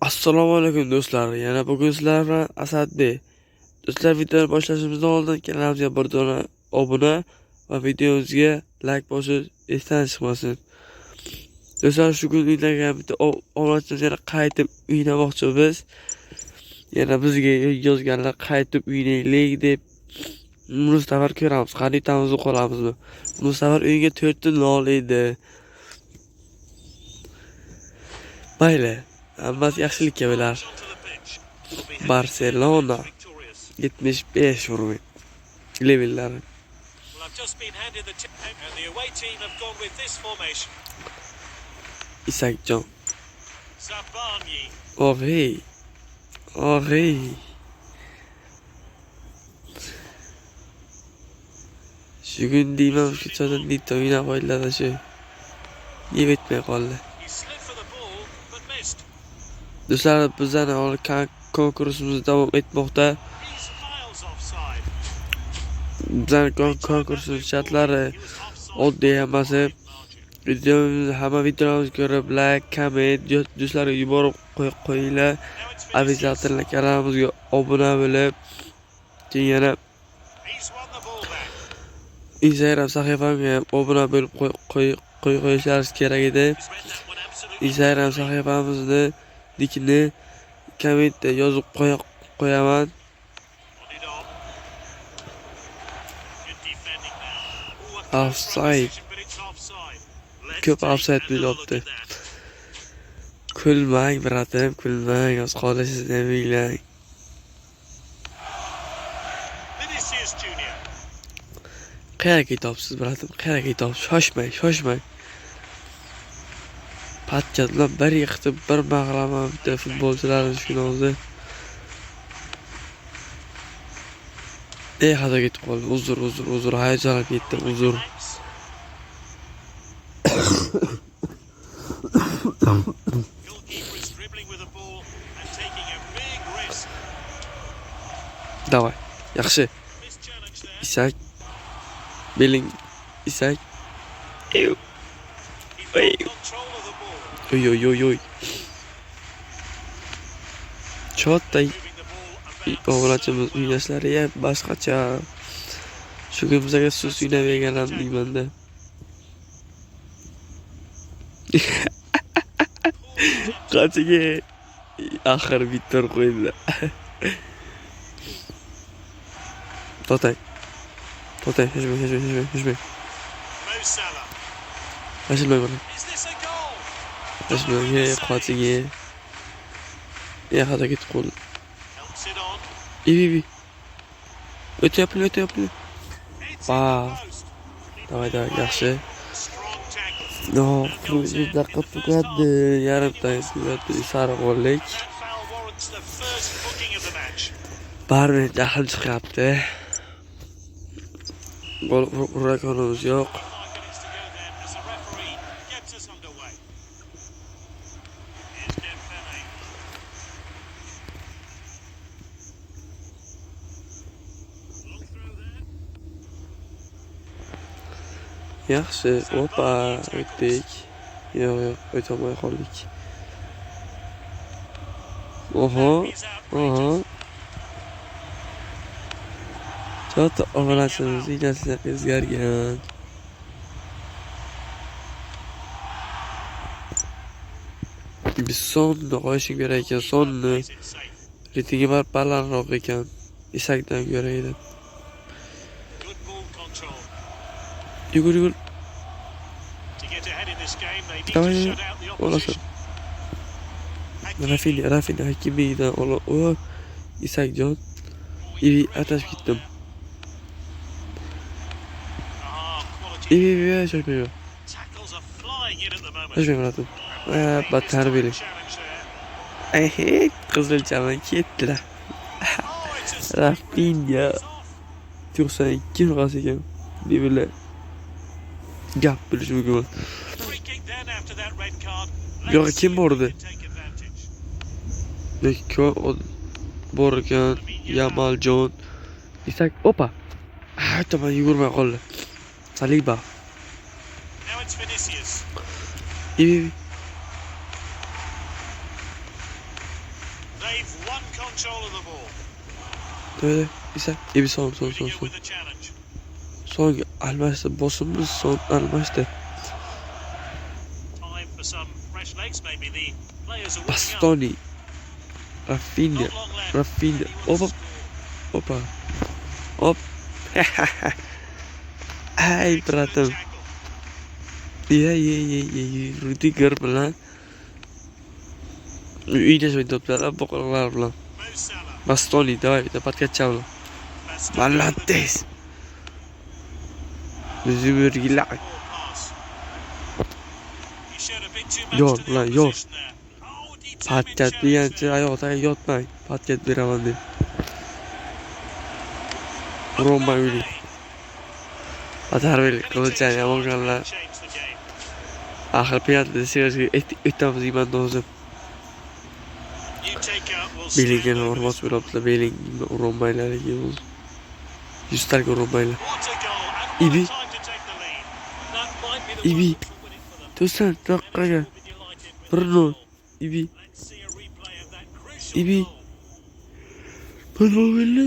Assalomu alaykum do'stlar. Yana bugun sizlar bilan Asadbek. Do'stlar, videoni boshlashimizdan oldin kanalimizga bir dona obuna va videomizga like bosish esdan chiqmasin. Do'stlar, shu kun uylangan bitta omonatimiz yana qaytib uynamoqchi biz. Yana bizga yozganlar qaytib uynaylik deb. Bu safar ko'ramiz, xaritamizni qolamizmi. Bu safar uyga 4 ta nol edi. Mayli, hammasi yaxshilikka bo'lar. Barcelona 75 urmi. Levellari. Isakjon. Og'ey. Og'ey. Shu kun deyman, shu cho'dan bitta o'ynab qo'yiladi shu. Yeb etmay qoldi. Do'stlar, bizani konkursimiz davom etmoqda. Bizani konkursimiz shartlari oddiy emas. Hamma videolarimizni ko'rib, like, comment, do'stlarga yuborib qo'yinglar. Обязательно kanalimizga obuna bo'lib, keyin yana Instagram sahifamga obuna bo'lib qo'yishlaringiz kerak edi. Instagram sahifamizni nickni kommentda yozib qo'yaman. Offside. Ko'p offside bo'lyapti. Kulmang, bratim, kulmang. O'z qolishingizni demanglar. Qayerga ketyapsiz, bratim? Qayerga ketyapsiz? Shoshmang. Patkat bilan bir yiqitib, bir mag'lama bitta futbolchilarimiz shuni o'zi. Xato ketib qoldi. Uzr, hayajonlanib ketdim, uzr. Davay. Yaxshi. Isak. Beling. Isak. Oy. Chotday o'g'lachimiz uynashlari ham boshqacha. Shu kun bizga sus uynab berganlar deymanda. Qanchaga axir bitter qo'ydilar. Totay, hujmay. Hujmay bana. Hujmay, qanchaga. Xato ketib qoldi. İyi. Öte. Давай, yaxshi. No, bir daqiqa tugadi. Yarim tugadi. Sariq o'rlik. Baribir jahl chiqyapti. Gol urakonimiz yo'q. Yaxshi, opa, o'tdik. Yo'q, o'tolmay qoldik. Oho. Chota omonatimiz iynasidan o'zgargan. Biz sonni qo'yishim kerak ekan, sonni. Reytingi balandroq ekan. Isakdan ko'ra edi. Yugur. Davay, olasın. Rafinha Hakimi'den ola. Isakjon. İyi ataş gittim. İyi şaşmıyor. Şaşmıyor bratim. Batar biri. Qizilchaman ketdilar. Rafinha. 92 numarası ekan. Birbirlar gap bilish mumkin. Yo'q, kim bordi? Bekko bor ekan, Yamaljon. Isak, opa. Tamam, yugurmay qoldi. Saliba. İyi. They've won control of the ball. Böyle güzel. İyi son. Moving it with the challenge. Son almıştı. Boss'umuz son almıştı. Time for some fresh legs. Maybe the players are warming up. Bastoni. Rafinha. Not long left. Rafinha. And he wants Hoppa. to score. Hop. Ay Excellent bratim. tackle. Ye. Rudiger bilan. Uyda o'ynayaptilar, boqaloqlar bilan. Mo Salah. Bastoni, давай, bitta podkatcha bilan. Bastoni with the Молодец. Zümürgiler. ball pass. He showed a bit too much Yor to the ulan, yor. opposition there. Oh, determined Patkat challenge degancha there. oyoqda yotmang. Patkat beraman deb. Roma uyli. Atarbelik qilishgan yomon qilganlar. Change the game. Axir penalti seriyasiga o'tamiz deyman o'zim. New takeout will Belingga stand over hormat this. beribdilar, Belingga urinmaylariga. 100 taga urinmaylar. What a goal and what Ibi. a time to take the lead. That might be the Ibi. one that will win it for them. To'san, daqiqaga. Will be delighted with 1-0. that goal. Ibi. Let's see a replay of that crucial Ibi. goal. Penalti.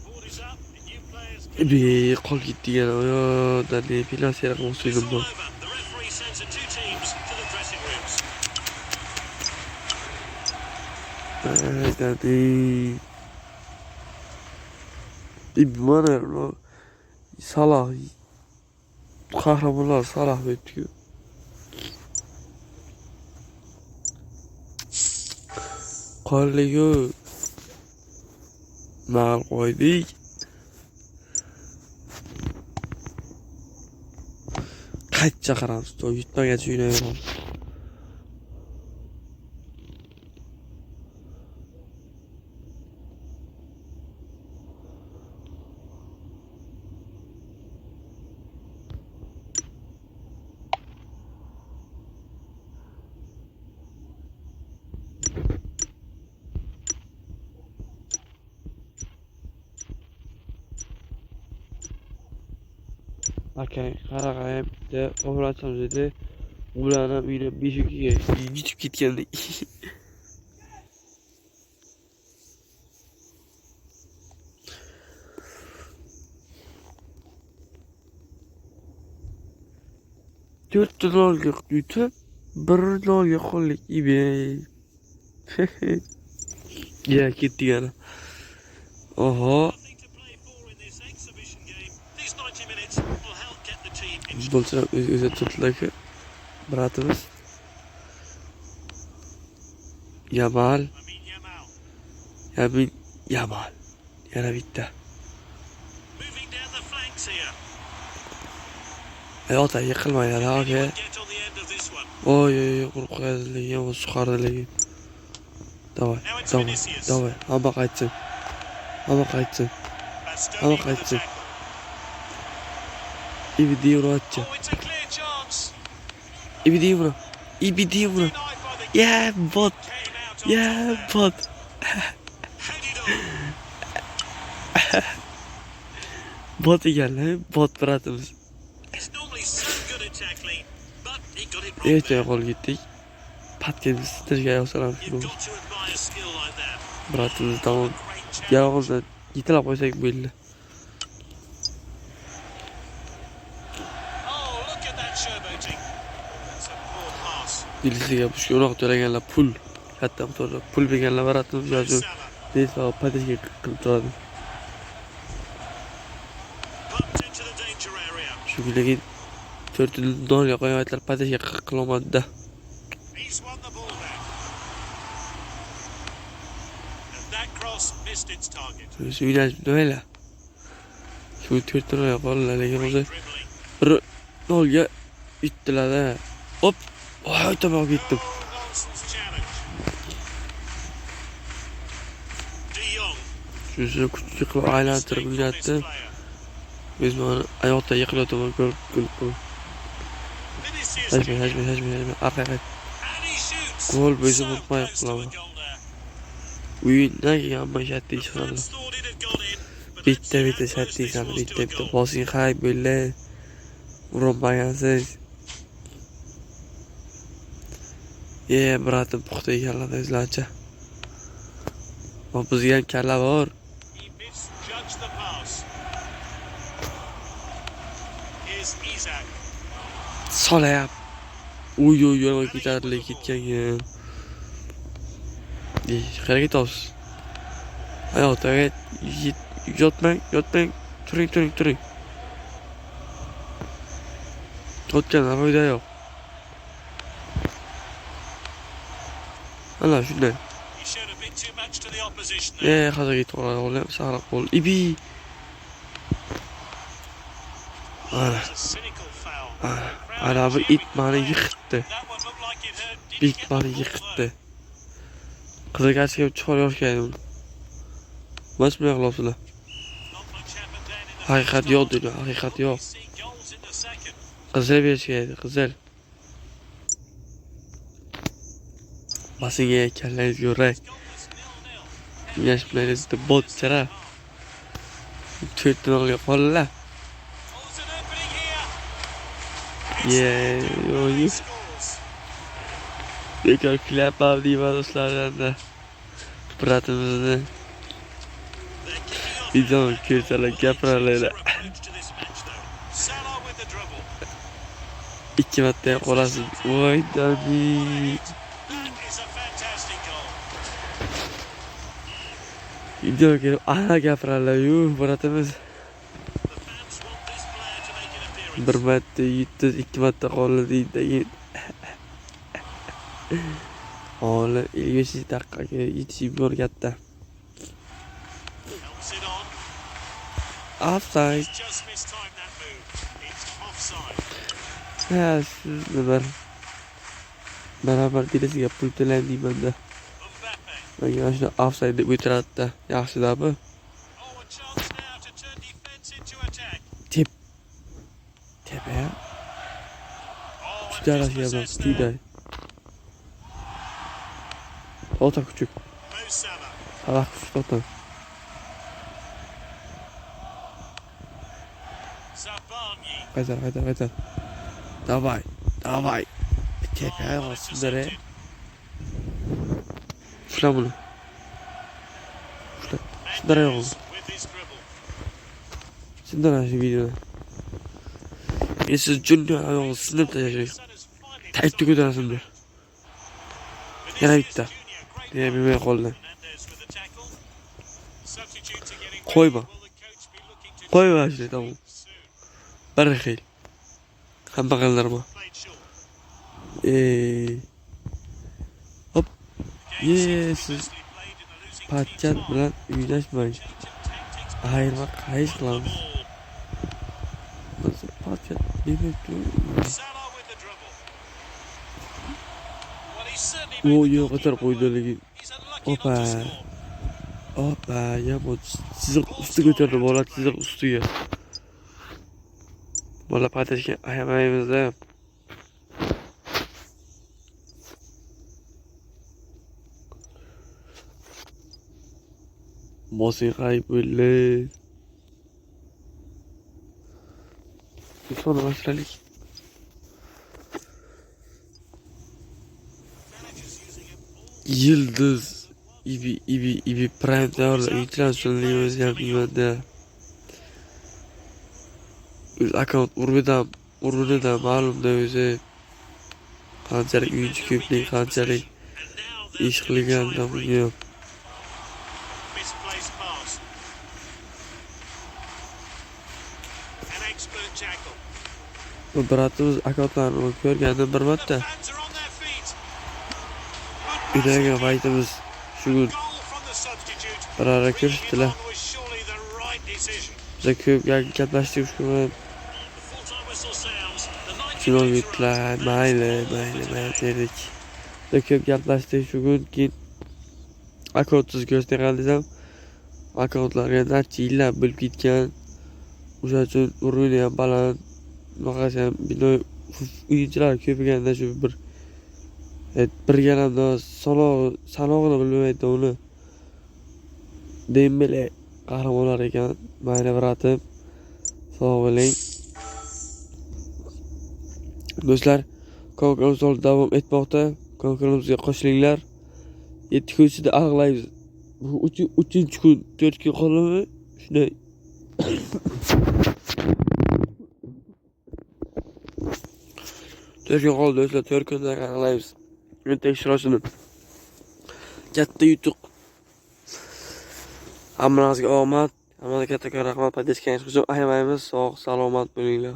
Board is up. The new players can Ibi qol ketdi yana. Yo'dan penalti raqam It's o'stirdim all bu. over. The referee sends the two teams to the dressing rooms. Aytadi. Ibi mana Salah. Qahramonlar Salah o'tdi-ku. Qolligu. Mal qo'ydik. Qayt chaqiramiz, yutmagacha o'ynayveramiz. Akang qarag'ayim de o'g'latsam dedi. Ularni uyni beshigiga yetib ketgandek. To'rtta nolga yutib, 1-0 qoldik. Ibe. Ya ketdi yana. Oho. Nothing to play for in this exhibition game. These 90 minutes will help get the team in. Futbolchilar o'z-o'zi turtdilar-ku. Bratimiz. Yamal. Lamine Yamal. Yamal. Yana bitta. Moving down the flanks here. Hayota yiqilmaylar, aka. Anyone get on the end of this one? Oy, quruq qo'yadilar, o'z chiqardilar. Davay, Now it's davay, Vinicius. davay. Hamma qaytsin. Bastoni Oh, with the qaytsin. tackle. Ibidiyevrochi. Oh, it's a clear chance. Ibidiyevro. Denied by the Yeah, bot. came out on Yeah, top bot. there. Headed on. Bot ekanlar, bot bratimiz. He's normally so good at tackling, but he got it wrong Ertaga there. qolib ketdik. Patkamiz sitirga yo'salam You've shuni. got to admire skill like that. Bratimiz tamom. Great challenge. Yolg'izda yetilab qo'ysak bo'ldi. Oh, look at that showboating. That's a poor pass. Bilisiga bushga uloq to'laganlar pul. Katta miqdorda pul berganlar bratimiz Mo yo'q. Salah Desa padishga qilib turadi. bumped into the danger area. Shu kunligi 4 dollarga qo'yayotlar padishga qilolmadi-da. He's won the ball back. And that cross missed its target. Shu ilash nima? Shu 4 dollarga qoldilar, lekin o'zi Dribbling. 1-0ga yutdilar-da. Hop, voy tomoq ketdim. Oh, nonsense challenge. De Jong. Shuni kuchli qilib aylantirib Mistake from this yuratdi. player. O'zimni oyoqda yiqilayotgan ko'rib qo'ydim. Vinicius Hajmi, Junior. hajmi, hajmi, hajmi. Arqaga And he shoots. Gol bo'lsa So unutmay close to a qilaman. goal there. o'yindan hamma shartli The chiqadi. fans thought it had gone in, but let's Bitta see bitta how close shartli this chiqadi. was Bitta to a bitta goal. bosing hay bo'ldi. Urinmagansiz. Bratim puxta ekanlar o'zlaricha. Bizga ham kalla bor. He misjudged the pass. Here's Isak. Solayap. Uy, ko'tarilib ketgan. Qayerga ketasiz? Hayotaga yotmang. Turing. Yotgandan foyda yo'q. Ana shunday. He showed a bit too much to the opposition there. Hozirga to'g'ri sariq qo'l. Ibi. Ana. It's a cynical foul. Ana bir it meni yiqitdi. That one looked like it hurt. Did he Bit get meni the ball yiqitdi. Qiziqarchiga chiqar yoshgaydim. Mas bunday qilibsizlar. Not much happened then in the Haqiqat first yo'q half. dedi, haqiqat yo'q. We see goals in the second. Qizil berishgaydi, qizil. Masinga kallangiz yo'ray. Goalless 0-0. Yash bilanizda botchara. 4-0 qoldilar. Oh, there's an opening here. Yo'q. He scores. Bekor kulyapman deyman do'stlardan. Bratimizni They're kicking off. video ko'rsalar gapiralar. Approach to this match, though. Salah with the dribble. 2 marta qolasiz. Voy Dani. That is a fantastic goal. Video kelib ana gapiralar-yu, bratimiz. The fans want this player to make an appearance. 1 marta yutdi, 2 marta qoldi deydi. Hozir 55 daqiqaga yetishib borganda. Helps it on. Offside. He's just mistimed that move. It's offside. Siz nima? Barabar dilisiga pul to'lang deymanda. Mbappe. Menga shuna offside deb o'tiradi-da. Yaxshi-da bu. Oh, a chance now to turn defence into attack. Tepa. Oh, and Darasiga dispossessed bak, now. Ota küçük. Mo Salah. Salah küçük ota. Zabarnyi. Kaytar. Davay. Tepeye kalsın nereye? Şuna bunu. Şunlara yok oldu. Mendes with his dribble. Şundan aşağı videoda. Siz Junior ayol sınıfta yaşayın. Son has finally Taytlı götürasın diyor. Yana bitti. Diye bilmeye koluna. Mendes with the tackle. Substitutes are getting Koyma. ready. Will the coach be looking to Koyma işte tamam. soon? Bari xeyl. Hamma qildirma. Played short. Hop. Game seems to be Yes. mostly played in the losing Patkat team's half. bilan uylashmang. Change of tactics. Ayirma qayish The qilamiz. ball. Nasıl patkat demekti? Salah with the dribble. Well, he's certainly O made the yo'q goalkeeper o'tir qo'ydiligi. work. He's unlucky not to Opa. score. Hoppa, ya bu chiziq ustiga o'tirdi bola, chiziq ustiga. Bola patashga ayamaymiz-da. Musiqay bo'ldi. Sonra başlayalım. Yıldız İbi Prime Tower'la internasyonelimiz yapımında. Öz account urbidan ma'lum da o'zi qanchalik uyinchi ko'plik, qanchalik And now ish qilganini bilmayman. misplaced pass. An expert tackle. Bu bratimiz accountlarini ko'rgandim bir marta. Fans are on their feet. Uydaga paytimiz shu kun Goal from the substitute. bir ara Bringing him ko'rishdilar. on was surely the right decision. Biza ko'p gaplashdik shu kun. The full-time whistle sounds. The 90 Kino minutes are yutlar, over. mayli dedik. Biza ko'p gaplashdik shu kun. Keyin akkauntsiz ko'rsatgan desam, akkauntlarga necha yillar bo'lib ketgan. O'sha uchun urg'uni ham baland. Maqasam bino o'yinchilar ko'piganda shu bir galamda sanog'ini bilmaydi uni. Dembele qahramonlar ekan. Mayli bratim. Sog' bo'ling. Do'stlar, konkurslar davom etmoqda. kanalimizga qo'shilinglar. 7 kun ichida aniqlaymiz. Bu 3-chi kun, 4 kun qoldimi? Shunday. To'rt kun qoldi do'stlar, 4 kunda aniqlaymiz. Men tekshirishini. Katta yutuq. Hammangizga omad, hammaga kattakon rahmat. Podeskaniz uchun aymaymiz. Sog' salomat bo'linglar.